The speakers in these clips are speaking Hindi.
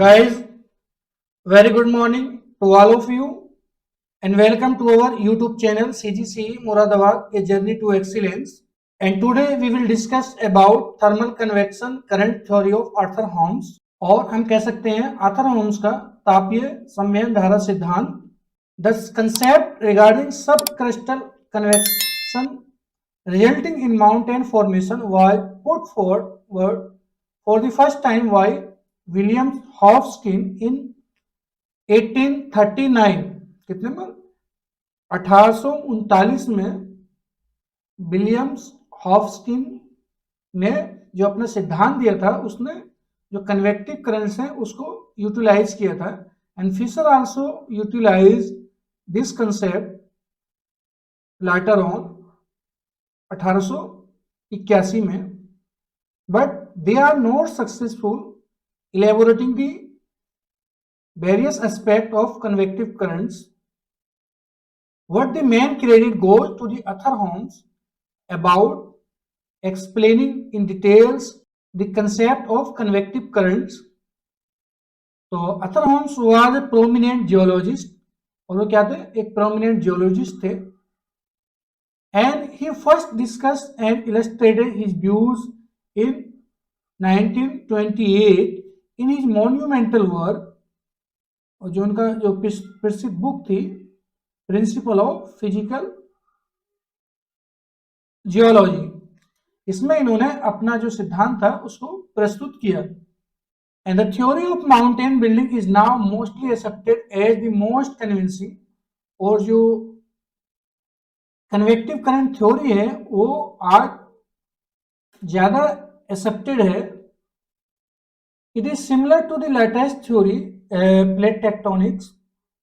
Guys, very good morning to all of you and welcome to our YouTube channel CGCE Moradabad, a journey to excellence. And today we will discuss about thermal convection current theory of Arthur Holmes और हम कह सकते हैं आर्थर होम्स का तापीय संवहन धारा सिद्धांत. The concept regarding subcrustal convection resulting in mountain formation was put forward for the first time by William Hofskin in 1839. कितने में 1839 में विलियम्स हॉफस्किन ने जो अपना सिद्धांत दिया था उसने जो कन्वेक्टिव करंट्स हैं उसको यूटिलाइज किया था. And Fisher also utilise this concept later on 1881 में, but they are not successful elaborating the various aspects of convective currents. What the main credit goes to the Arthur Holmes about explaining in details the concept of convective currents. तो Arthur Holmes was a prominent geologist, और वो क्या थे, एक prominent geologist थे. And he first discussed and illustrated his views in 1928 in his monumental work, और जो उनका जो प्रसिद्ध बुक थी प्रिंसिपल ऑफ फिजिकल जियोलॉजी, इसमें इन्होंने अपना जो सिद्धांत था उसको प्रस्तुत किया. And the theory of mountain building is now mostly accepted as the most convincing, और जो कन्वेक्टिव करंट थ्योरी है वो आज ज्यादा एक्सेप्टेड है. It is similar to the latest theory plate tectonics,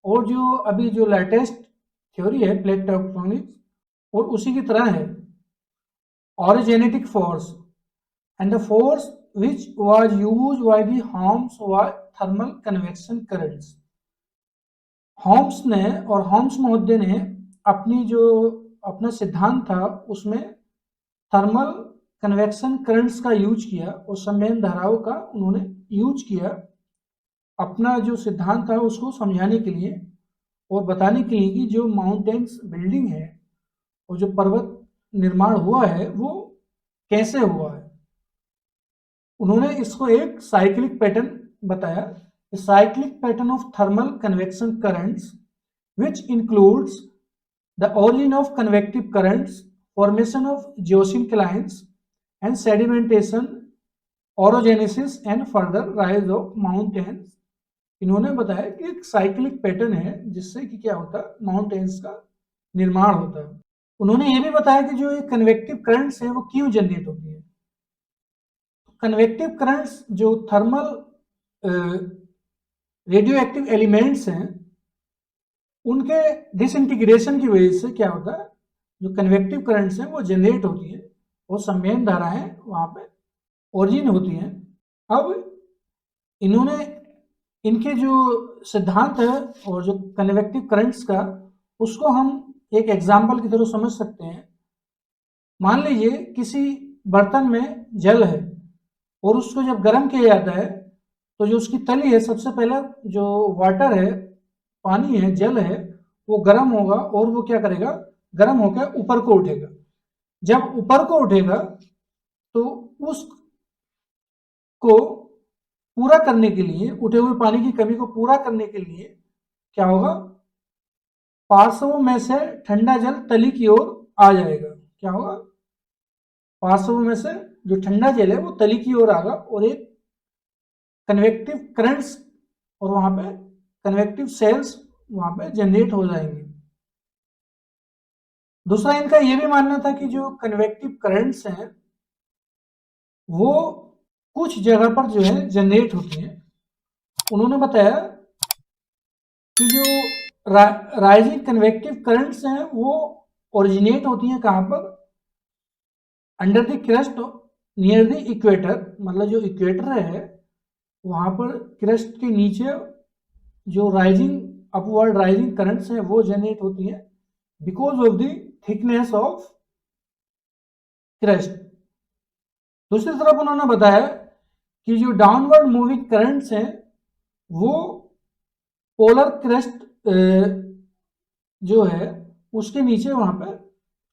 और जो अभी जो लेटेस्ट थ्योरी है प्लेट टेक्टोनिक्स और उसी की तरह है. Orogenetic force and the force which was used by the Holmes was thermal convection currents. Holmes ने और होम्स महोदय ने अपनी जो अपना सिद्धांत था उसमें थर्मल कन्वेक्शन करंट्स का यूज किया और संवहन धाराओं का उन्होंने यूज किया अपना जो सिद्धांत था उसको समझाने के लिए और बताने के लिए कि जो माउंटेन्स बिल्डिंग है और जो पर्वत निर्माण हुआ है वो कैसे हुआ है. उन्होंने इसको एक साइक्लिक पैटर्न बताया, cyclic pattern of thermal convection currents which includes the origin of convective currents, formation of geosynclines and sedimentation, orogenesis and further rise of mountains. इन्होंने बताया कि एक साइक्लिक पैटर्न है जिससे कि क्या होता है, माउंटेन्स का निर्माण होता है. उन्होंने ये भी बताया कि जो ये कन्वेक्टिव करंट्स हैं वो क्यों जनरेट होती है. कन्वेक्टिव करंट्स जो थर्मल रेडियो एक्टिव एलिमेंट्स हैं उनके डिसइंटीग्रेशन की वजह से क्या होता है, जो कन्वेक्टिव करंट्स हैं वो जनरेट होती है और संवहन धाराएं वहां पे ओरिजिन होती हैं. अब इन्होंने इनके जो सिद्धांत है और जो कन्वेक्टिव करंट्स का उसको हम एक एग्जाम्पल की तरह समझ सकते हैं. मान लीजिए किसी बर्तन में जल है और उसको जब गर्म किया जाता है तो जो उसकी तली है, सबसे पहले जो वाटर है, पानी है, जल है, वो गर्म होगा और वो क्या करेगा, गर्म होकर ऊपर को उठेगा. जब ऊपर को उठेगा तो उसको पूरा करने के लिए, उठे हुए पानी की कमी को पूरा करने के लिए क्या होगा, पार्श्वों में से ठंडा जल तली की ओर आ जाएगा. क्या होगा, पार्श्वों में से जो ठंडा जल है वो तली की ओर आएगा और एक कन्वेक्टिव करंट्स और वहां पे कन्वेक्टिव सेल्स वहां पे जनरेट हो जाएंगे. दूसरा इनका यह भी मानना था कि जो कन्वेक्टिव करंट्स हैं वो कुछ जगह पर जो है जनरेट होती हैं. उन्होंने बताया कि जो राइजिंग कन्वेक्टिव करंट्स हैं वो ओरिजिनेट होती हैं कहां पर, under the crust near the equator. मतलब जो इक्वेटर है वहां पर क्रस्ट के नीचे जो राइजिंग अपवर्ड राइजिंग करंट्स हैं वो जनरेट होती हैं because of the thickness of crust. दूसरी तरफ उन्होंने बताया कि जो डाउनवर्ड मूविंग करंट्स हैं वो पोलर क्रेस्ट जो है उसके नीचे वहां पर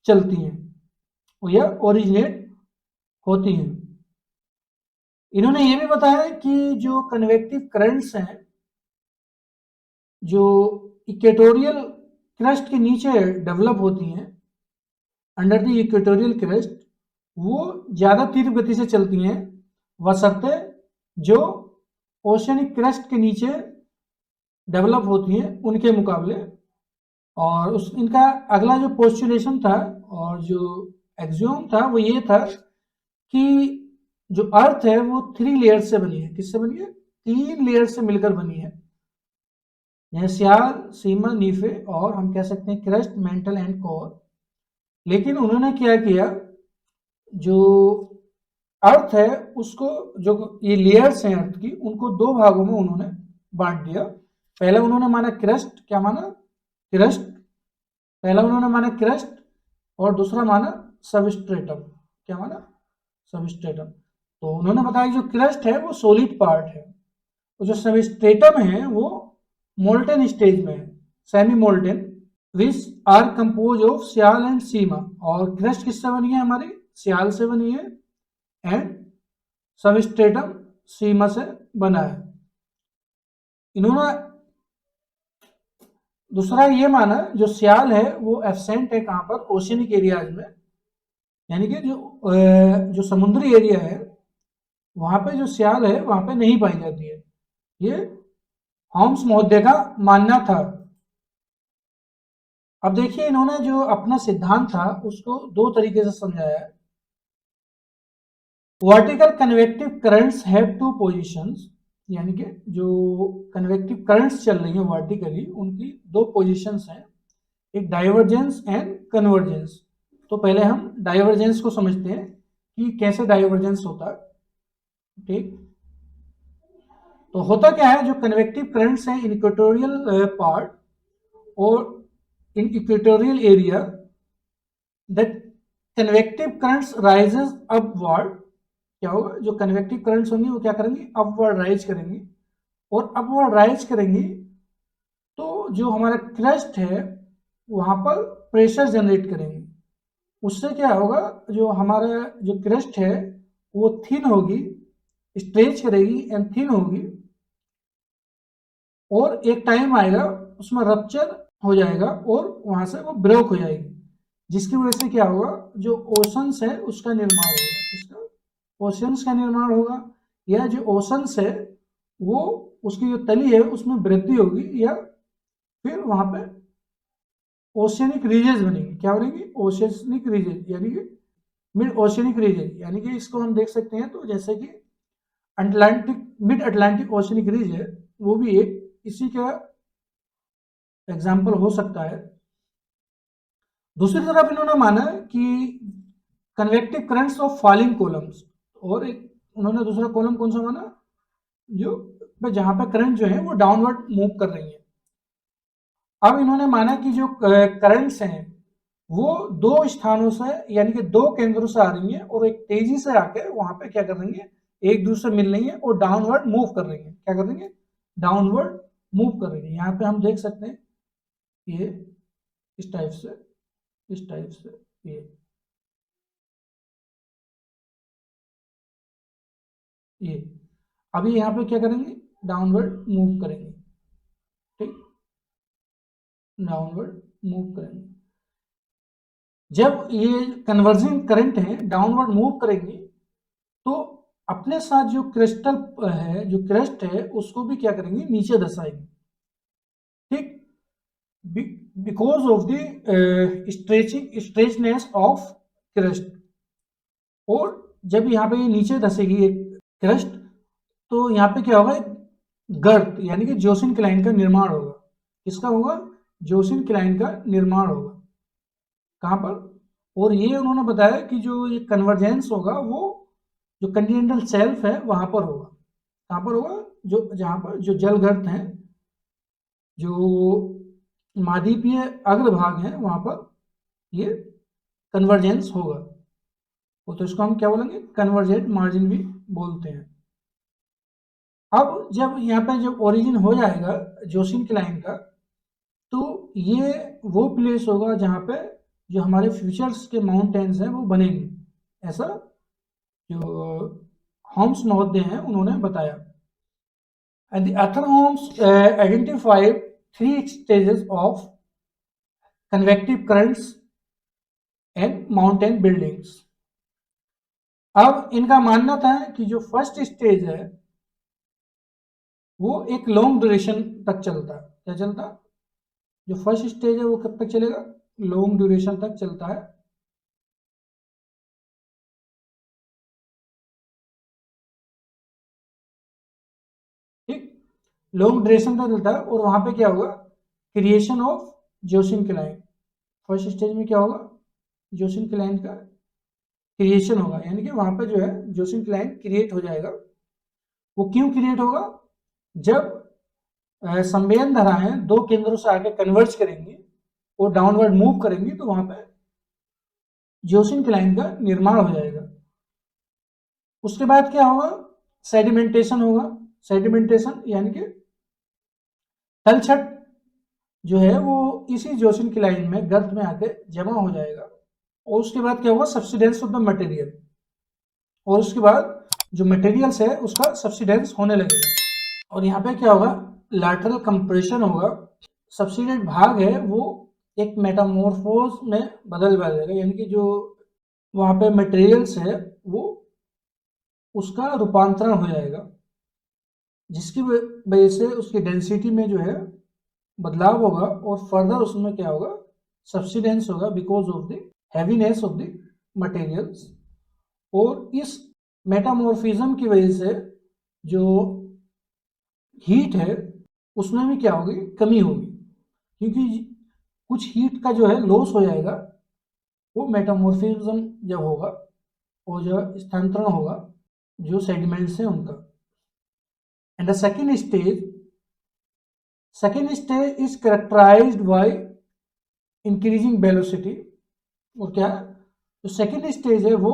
चलती हैं या ओरिजिनेट होती हैं। इन्होंने ये भी बताया कि जो कन्वेक्टिव करंट्स हैं जो इक्वेटोरियल क्रस्ट के नीचे डेवलप होती हैं अंडर द इक्वेटोरियल क्रस्ट, वो ज़्यादा तीव्र गति से चलती हैं बशर्ते जो ओशियनिक क्रस्ट के नीचे डेवलप होती हैं उनके मुकाबले। और उस इनका अगला जो पोस्टुलेशन था और जो एक्सियोम था वो ये था कि जो अर्थ है वो 3 लेयर से बनी है। किससे बनी है? 3 लेयर से मिलकर बनी है। यह सियाल, सीमा, नीफे और हम कह सकते हैं क्रस्ट, मेंटल एंड कोर। लेकिन उन्होंने क्या किया, जो अर्थ है उसको, जो ये लेयर्स हैं अर्थ की, उनको 2 भागों में उन्होंने बांट दिया। पहला उन्होंने माना क्रस्ट, क्या माना? क्रस्ट। पहला उन्होंने माना क्रस्ट और दूसरा माना सबस्ट्रेटम। क्या माना? सबस्ट्रेटम। तो उन्होंने बताया जो क्रस्ट है वो सॉलिड पार्ट है और जो सबस्ट्रेटम है वो मोल्टन स्टेज में है, semi molten, which are compose of sial and sima. और क्रस्ट किससे बनी है? हमारी सियाल से बनी है एंड सबस्ट्रेटम सीमा से बना है। इन्होंने दूसरा ये माना जो सियाल है वो एब्सेंट है कहां पर? ओशियनिक एरियाज में, यानी कि जो समुद्री एरिया है वहां पे जो सियाल है वहां पे नहीं पाई जाती है। ये हॉम्स महोदय का मानना था। अब देखिए इन्होंने जो अपना सिद्धांत था उसको 2 तरीके से समझाया है। Vertical convective currents have 2 positions, यानी कि जो कन्वेक्टिव करंट्स चल रही हैं वर्टिकली उनकी 2 पोजीशंस हैं, एक डाइवर्जेंस एंड कन्वर्जेंस। तो पहले हम डाइवर्जेंस को समझते हैं कि कैसे डाइवर्जेंस होता है। ठीक, तो होता क्या है, जो कन्वेक्टिव करंट्स हैं इन इक्वेटोरियल पार्ट और in equatorial area, that convective currents rises upward. क्या होगा? जो कन्वेक्टिव करंट्स होंगी वो क्या करेंगी? अपवर्ड राइज करेंगी। और अपवर्ड राइज करेंगी तो जो हमारा क्रस्ट है वहां पर प्रेशर जनरेट करेंगे। उससे क्या होगा, जो हमारा जो क्रस्ट है वो थिन होगी, स्ट्रेच करेगी एंड थिन होगी, और एक टाइम आएगा उसमें रप्चर हो जाएगा और वहां से वो ब्रेक हो जाएगी, जिसकी वजह से क्या होगा, जो ओशंस है उसका निर्माण होगा। इसका ओशंस का निर्माण होगा, या जो ओशंस है वो उसकी जो तली है उसमें वृद्धि होगी, या फिर वहां पे ओशियनिक रीजेस बनेंगी। क्या बनेंगी? ओशियनिक रीजेस, यानी कि मिड ओशियनिक रीजन, यानी कि इसको हम देख सकते हैं तो जैसे कि अटलांटिक, मिड अटलांटिक ओशियनिक रीज है, वो भी एक इसी का एग्जाम्पल हो सकता है। दूसरी तरफ इन्होंने माना कि convective currents of falling columns, और एक उन्होंने दूसरा कॉलम कौन सा माना? जो जहां पर करंट जो है वो डाउनवर्ड मूव कर रही है। अब इन्होंने माना कि जो करंट्स हैं वो 2 स्थानों से, यानी कि 2 केंद्रों से आ रही हैं और एक तेजी से आके वहां पे क्या कर रही है, एक दूसरे से मिल रही है और डाउनवर्ड मूव कर रही है। क्या कर रही है? डाउनवर्ड मूव कर रही है। यहाँ पे हम देख सकते हैं ये इस टाइप से, इस टाइप से, ये अभी यहाँ पे क्या करेंगे? डाउनवर्ड मूव करेंगे। ठीक, डाउनवर्ड मूव करेंगे। जब ये कन्वर्जिंग करंट है डाउनवर्ड मूव करेंगी तो अपने साथ जो क्रिस्टल है, जो क्रस्ट है, उसको भी क्या करेंगे? नीचे धसाएंगे। ठीक, because of the stretching stretchness of crust. और जब यहाँ पे ये नीचे धसेगी एक क्रस्ट, तो यहाँ पे क्या होगा? गर्त, यानी कि जोसिन क्लाइन का निर्माण होगा। किसका होगा? जोसिन क्लाइन का निर्माण होगा। कहाँ पर? और ये उन्होंने बताया कि जो ये कन्वर्जेंस होगा वो जो कंटिनेंटल शेल्फ है वहां पर होगा। कहाँ पर होगा? जो जहां पर जो जलगर्त हैं, जो महाद्वीपीय अग्रभाग है वहां पर ये कन्वर्जेंस होगा। तो इसको हम क्या बोलेंगे? कन्वर्जेंट मार्जिन भी बोलते हैं। अब जब यहाँ पे जब ओरिजिन हो जाएगा जोशिनक्लाइन का, तो ये वो प्लेस होगा जहाँ पे जो हमारे फ्यूचर्स के माउंटेन्स हैं वो बनेंगे, ऐसा जो होम्स महोदय हैं उन्होंने बताया। And the Arthur Holmes identified 3 stages of convective currents and mountain buildings. अब इनका मानना था कि जो फर्स्ट स्टेज है वो एक लॉन्ग ड्यूरेशन तक चलता है। क्या चलता? जो फर्स्ट स्टेज है वो कब तक चलेगा? लॉन्ग ड्यूरेशन तक चलता है। ठीक, लॉन्ग ड्यूरेशन तक चलता है और वहां पे क्या होगा? Creation of geosyncline. First stage में क्या होगा? जोशिनक्लाइन का क्रिएशन होगा, यानी कि वहां पे जो है जोशिनक्लाइन क्रिएट हो जाएगा। वो क्यों क्रिएट होगा? जब संवेदन धाराएं दो केंद्रों से आके कन्वर्ज करेंगी और डाउनवर्ड मूव करेंगी तो वहां पे जोशिनक्लाइन का निर्माण हो जाएगा। उसके बाद क्या होगा? सेडिमेंटेशन होगा। सेडिमेंटेशन यानी कि तलछट जो है वो इसी जोशिनक्लाइन में गर्त में आके जमा हो जाएगा। और उसके बाद क्या होगा? Subsidence of the material. और उसके बाद जो मटेरियल्स है उसका सब्सिडेंस होने लगेगा। और यहाँ पे क्या होगा? लैटरल कंप्रेशन होगा। सब्सिडेंट भाग है वो एक मेटामॉर्फोज में बदल जाएगा, यानी कि जो वहां पे मटेरियल्स है वो उसका रूपांतरण हो जाएगा, जिसकी वजह से उसकी डेंसिटी में जो है बदलाव होगा और फर्दर उसमें क्या होगा? सब्सिडेंस होगा because of the heaviness of the materials. और इस मेटामॉर्फिज्म की वजह से जो हीट है उसमें भी क्या होगी? कमी होगी, क्योंकि कुछ हीट का जो है लॉस हो जाएगा वो मेटामॉर्फिज्म जब होगा और जो स्थानांतरण होगा जो सेडिमेंट्स हैं उनका। And the second stage is characterised by increasing velocity. और क्या है? जो सेकेंड स्टेज है वो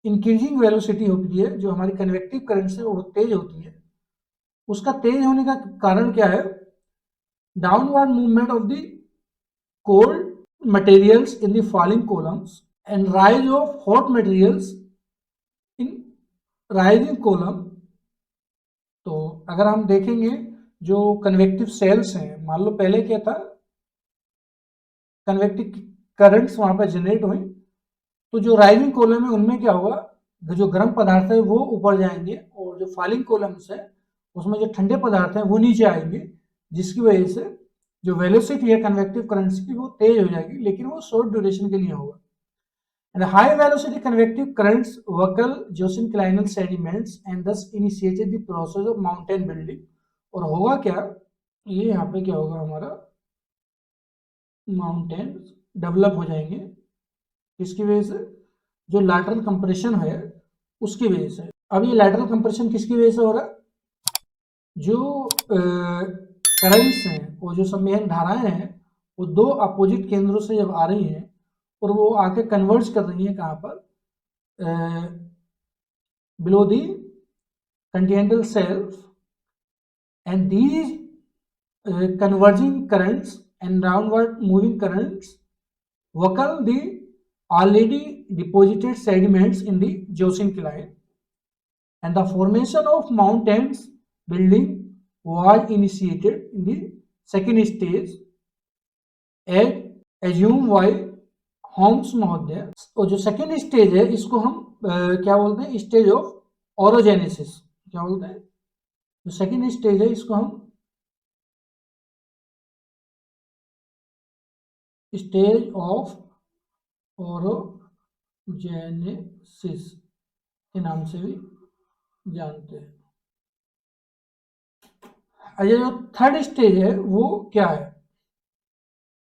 इंक्रीजिंग वेलोसिटी होती है। जो हमारी कन्वेक्टिव करंट्स है वो तेज होती है। उसका तेज होने का कारण क्या है? Downward movement of the cold materials in the falling columns and rise of hot materials in rising column। तो अगर हम देखेंगे जो कन्वेक्टिव सेल्स हैं, मान लो पहले क्या था? कन्वेक्टिव करंट्स वहां पर जनरेट हुई, तो जो राइजिंग कॉलम है उनमें क्या होगा? जो गर्म पदार्थ है वो ऊपर जाएंगे और जो फॉलिंग कॉलम्स है उसमें जो ठंडे पदार्थ हैं वो नीचे आएंगे, जिसकी वजह से जो वेलोसिटी है कन्वेक्टिव करंट्स की वो तेज हो जाएगी, लेकिन वो शॉर्ट ड्यूरेशन के लिए होगा। And high velocity convective currents buckle Joseph-Clinal sediments and thus initiated the process of mountain building। और होगा क्या? ये यहाँ पे क्या होगा? हमारा माउंटेन डेवलप हो जाएंगे। किसकी वजह से? जो लैटरल कंप्रेशन है उसकी वजह से। अब ये लैटरल कंप्रेशन किसकी वजह से हो रहा है? जो करंट्स हैं और जो संवेदन धाराएं हैं वो दो अपोजिट केंद्रों से जब आ रही हैं और वो आके कन्वर्ज कर रही हैं कहाँ पर? below the continental shelf, and these converging currents and downward moving currents buckle the already deposited sediments in the Joseph-Cline, and the formation of mountains building was initiated in the second stage as assumed by Holmes महोदय। और जो सेकेंड स्टेज है इसको हम क्या बोलते हैं? Stage of orogenesis. क्या बोलते हैं? जो सेकेंड स्टेज है इसको हम स्टेज ऑफ ओरोजेनेसिस के नाम से भी जानते हैं। अच्छा, जो थर्ड स्टेज है वो क्या है?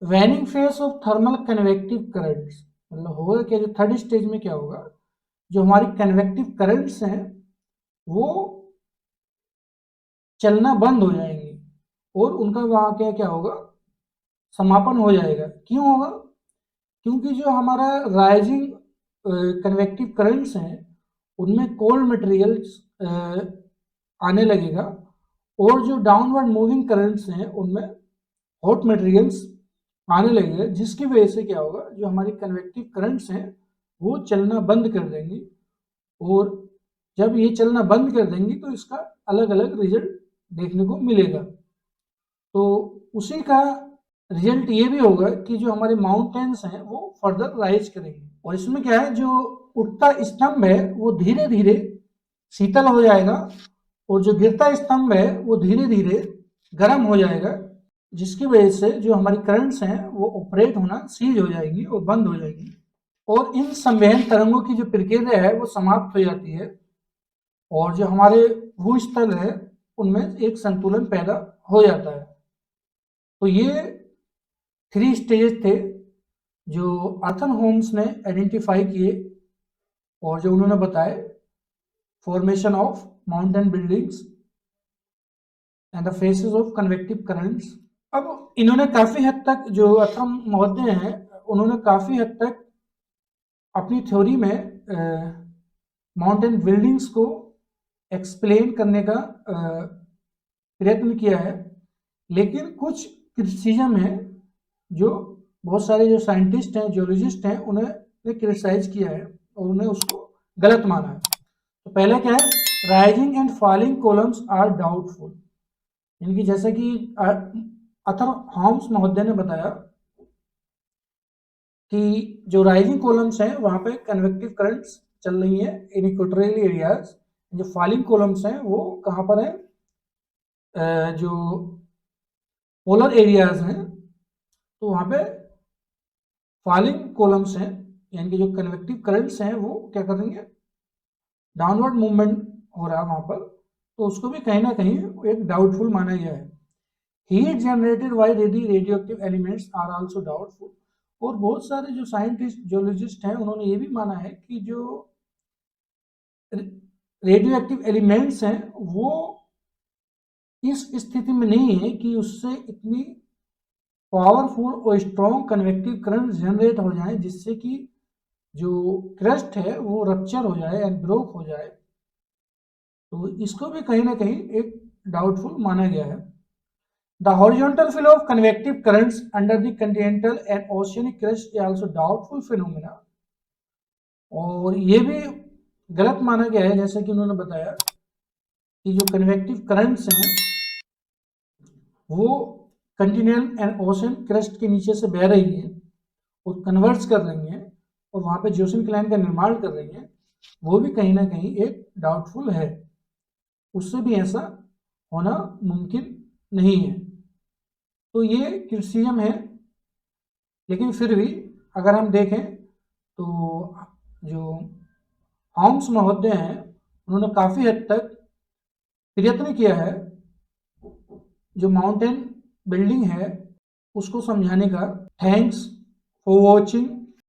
Waning face of thermal convective currents. मतलब होगा क्या? जो थर्ड स्टेज में क्या होगा? जो हमारी कन्वेक्टिव करंट्स हैं वो चलना बंद हो जाएंगे और उनका वहां क्या क्या होगा? समापन हो जाएगा। क्यों होगा? क्योंकि जो हमारा राइजिंग कन्वेक्टिव करंट्स हैं उनमें कोल्ड मटेरियल्स आने लगेगा और जो डाउनवर्ड मूविंग करंट्स हैं उनमें हॉट मटेरियल्स आने लगेगा, जिसकी वजह से क्या होगा, जो हमारी कन्वेक्टिव करंट्स हैं वो चलना बंद कर देंगी और जब ये चलना बंद कर देंगी तो इसका अलग अलग रिजल्ट देखने को मिलेगा। तो उसी का रिजल्ट ये भी होगा कि जो हमारे माउंटेन्स हैं वो फर्दर राइज करेंगे और इसमें क्या है, जो उठता स्तंभ है वो धीरे धीरे शीतल हो जाएगा और जो गिरता स्तंभ है वो धीरे धीरे गर्म हो जाएगा, जिसकी वजह से जो हमारी करंट्स हैं वो ऑपरेट होना सीज हो जाएगी और बंद हो जाएगी और इन संवहन तरंगों की जो प्रक्रिया है वो समाप्त हो जाती है और जो हमारे भूस्थल है उनमें एक संतुलन पैदा हो जाता है। तो ये 3 स्टेज थे जो आर्थर होम्स ने आइडेंटिफाई किए और जो उन्होंने बताए, formation of mountain buildings and the faces of convective currents. अब इन्होंने काफ़ी हद तक, जो आर्थर महोदय हैं, उन्होंने काफ़ी हद तक अपनी थ्योरी में माउंटेन बिल्डिंग्स को एक्सप्लेन करने का प्रयत्न किया है, लेकिन कुछ क्रिटिसिज्म है जो बहुत सारे जो साइंटिस्ट हैं, जियोलॉजिस्ट हैं, उन्होंने क्रिटिसाइज किया है और उन्हें उसको गलत माना है। तो पहला क्या है, rising and falling columns are doubtful, यानी कि जैसा कि आर्थर होम्स महोदय ने बताया कि जो राइजिंग कॉलम्स हैं वहां पे कन्वेक्टिव करंट्स चल रही हैं इन इक्वेटोरियल एरियाज, जो फॉलिंग कॉलम्स हैं वो कहाँ पर है, जो पोलर एरियाज हैं, तो वहां पे फॉलिंग कॉलम्स हैं, यानी कि जो कन्वेक्टिव करंट्स हैं वो क्या करेंगे, डाउनवर्ड मूवमेंट हो रहा है वहां पर, तो उसको भी कहीं ना कहीं एक डाउटफुल माना गया है। Heat generated by radioactive elements are also doubtful, और बहुत सारे जो साइंटिस्ट, जियोलॉजिस्ट हैं, उन्होंने ये भी माना है कि जो रेडियोएक्टिव एलिमेंट्स हैं वो इस स्थिति में नहीं है कि उससे इतनी पावरफुल और स्ट्रॉन्ग कन्वेक्टिव करंट जनरेट हो जाए जिससे कि जो क्रस्ट है वो रप्चर हो जाए एंड ब्रोक हो जाए। तो इसको भी कहीं ना कहीं एक डाउटफुल माना गया है। The horizontal flow of convective currents under the continental and oceanic crust is also doubtful phenomena, और ये भी गलत माना गया है, जैसे कि उन्होंने बताया कि जो कन्वेक्टिव करंट्स हैं वो कंटिनेंटल एंड ओशन क्रस्ट के नीचे से बह रही है और कन्वर्ट्स कर रही हैं और वहाँ पे जोसन क्लाइन का निर्माण कर रही हैं, वो भी कहीं ना कहीं एक डाउटफुल है, उससे भी ऐसा होना मुमकिन नहीं है। तो ये क्रिटिसिज्म है, लेकिन फिर भी अगर हम देखें तो जो होम्स महोदय हैं उन्होंने काफ़ी हद तक प्रयत्न किया है जो माउंटेन बिल्डिंग है उसको समझाने का। Thanks for watching.